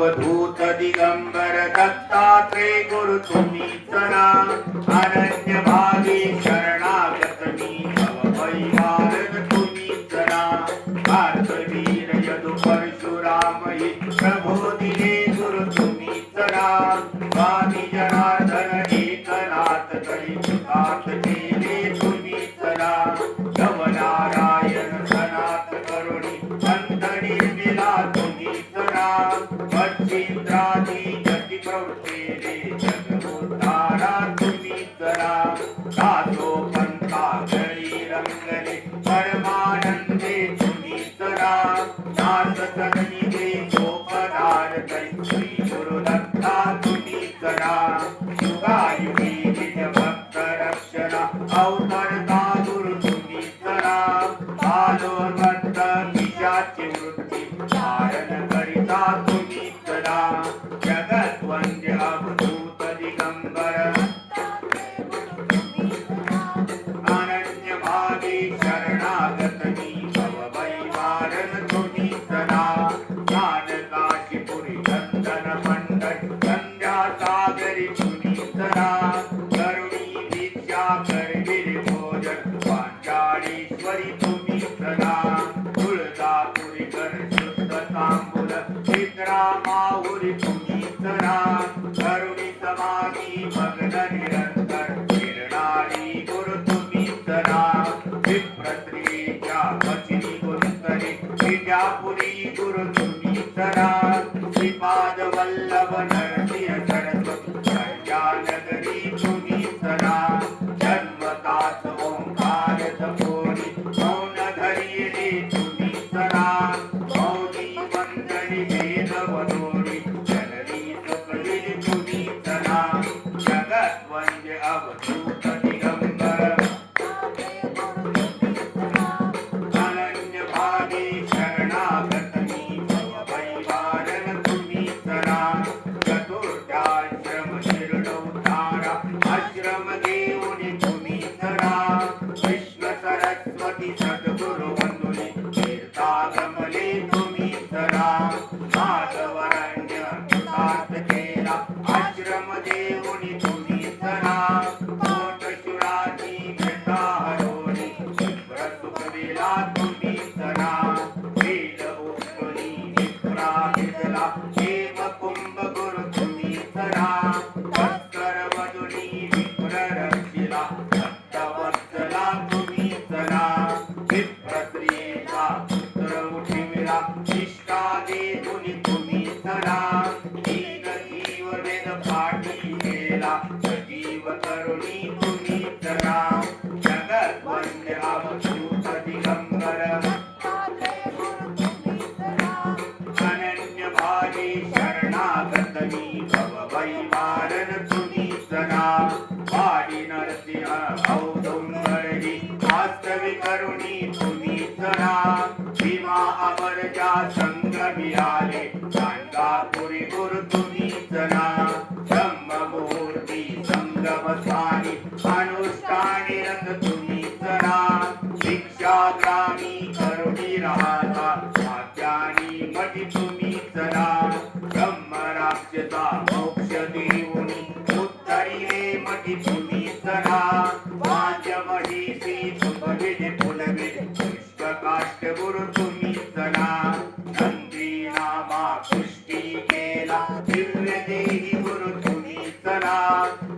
अवधूत दिगंबर दत्तात्रय गुरु तुम्ही चला अनन्य भावी शरणागत मी भवभयवारद तुम्ही चला कार्तवीर यदु परशुराम हि प्रबोधिने गुरु तुम्ही चला स्वामी जनार्दन एकनाथ कळी चुकात केले तुम्ही चला नवनारायण सनात करुणी संत निर्मिला तुम्ही चला मच्छिंद्रादी जति प्रवृत्तीने जगमुद्धारा तुम्ही चला दासो पंथा घरी रंगले परमानंदे तुम्ही चला नाथ सदनिधे गोपदार करी श्री गुरुदत्ता तुम्ही चला युगायुगी निज भक्त रक्षणा अवतरता गुरु तुम्ही चला बालोर्वत्त विषाची वृत्ती धारण करिता तुम्ही चला जगत वंद्य अवधूत दिगंबर अनन्य भावी शरणागत मी भवभयवारन तुम्ही चला ज्ञानकाशीपुरी चंदन मंडळ संध्या सागरी तुम्ही चला करुणी भिक्षा करविले भोजन पांचाळेश्वरी तुम्ही चला तुळजापुरी कर शुद्ध तांबूल चित्रा माहुरी तुम्ही चला करुणी समाधी मग्न निरंतर फिरणारी गुरु तुम्ही चला विप्रस्त्रीच्या वचनी गुरुतरी विद्यापुरी गुरु तुम्ही चला श्रीपाद वल्लभ नरसिंह सरस्वती कल्याणगरी तुम्ही चला जन्मताच ओंकार जपोरी मौन धरिले तुम्ही चला मौनी वंदनी वेद वदोरी जननी सुखविल तुम्ही चला जगत वंद्य अवधूत दिगंबर अनन्य भावी शरणागत मी भवभयवारन तुम्ही चला चतुर्थाश्रम शिरडोतारा आश्रम देऊनी तुम्ही चला विश्व सरस्वती सद्गुरु बंधुनी तीर्थागमले तुम्ही चला माधवरण्य सात केला आश्रम देऊनी तुम्ही चला कोटशुराची व्यथा हरवली शुभ्र सुखविला तुम्ही चला वेद उपकरी विप्रा विदला हेम कुंभ गुरु तुम्ही चला भास्कर वदुनी विप्र रक्षिला सप्तवत्सला तुम्ही चला विप्रस्त्रीचा पुत्र उठविला निष्ठा देऊनी तुम्ही चला दीन जीव वेद पाठी केला सजीव करुणी तुम्ही चला जगत वंद्य अवधूत दिगंबर अनन्य भावी शरणागत मी भवभयवारन तुम्ही चला वाडी नरसिंह औदुंबरी वास्तवी करुणी तुम्ही चला भीमा अमरजा संगमी आले गाणगापुरी गुरु तुम्ही चला ब्रह्ममूर्ती संगमस्थानी अनुष्ठानी रथ तुम्ही चला भिक्षाग्रामी करुणी राहता भाग्यानी मठी तुम्ही चला ब्रह्मराक्षसा मोक्ष देऊनी उत्तरीने मठी तुम्ही चला वाद्यमहिषी सुभविले फुलविले पुष्पकाष्ट गुरु तुम्ही चला नंदी नामा पुष्टी केला दिव्य देही गुरु तुम्ही चला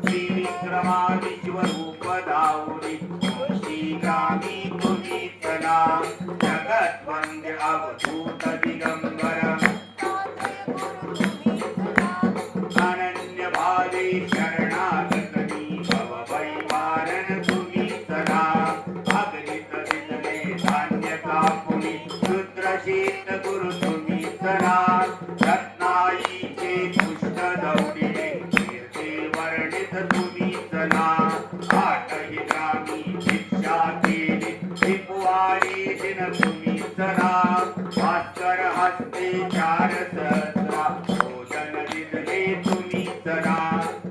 त्रिविक्रमा विश्वरूप दाऊनी ग्रामी तुम्ही चला जगत वंद्य अवधूत दिगंबर अनन्य भावी शरणागत मी भवभयवारन तुम्ही चला अगणित विदले धान्य कापुनी रुद्रशीत गुरु तुम्ही चला रत्नाईचे पुष्ट दौडिले कीर्ती वर्णित तुम्ही चला आठही ग्रामी भिक्षा केली त्रिपुवारी दिन तुम्ही चला भास्कर हस्ते चार सहस्रा भोजन दिले तुम्ही चला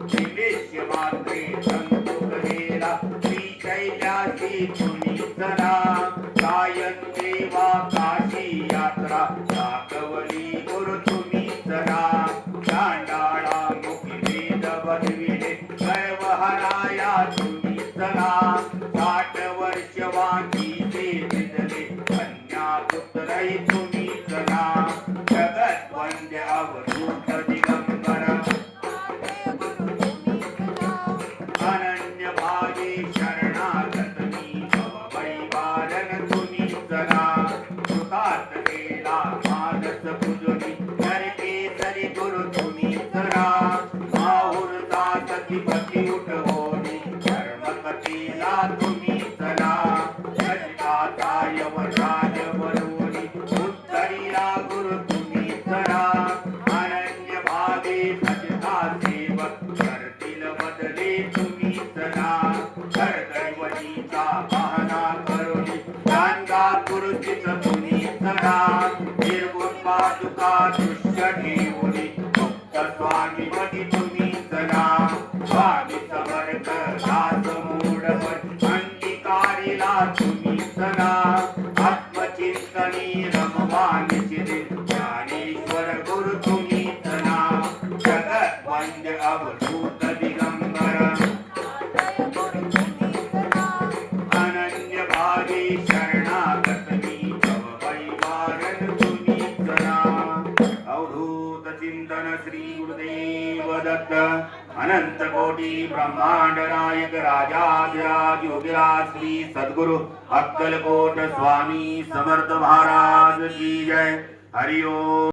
निवेश्य मात्रे संतुक वेला श्रीशैल्यासी तुम्ही चला गायन देवा काशी यात्रा राघवली गुरु तुम्ही चला स्वामी मती तुम्ही चला स्वामी समर्थ दास मूढपट अंगीकारिला तुम्ही चला आत्मचिंतनी रमवा निशिदे ज्ञानेश्वर गुरु तुम्ही चला जगत वंद्य अवधूत दिगंबर अनन्य भावी शरणागत मी तव परिवारन तुम्ही चला अवधूत चिंतन श्री गुरुदेव दत्त अनंत कोटी ब्रह्मांड नायक राजाधिराज योगीराज श्री सद्गुरु अक्कलकोट स्वामी समर्थ महाराज की जय हरि ओम।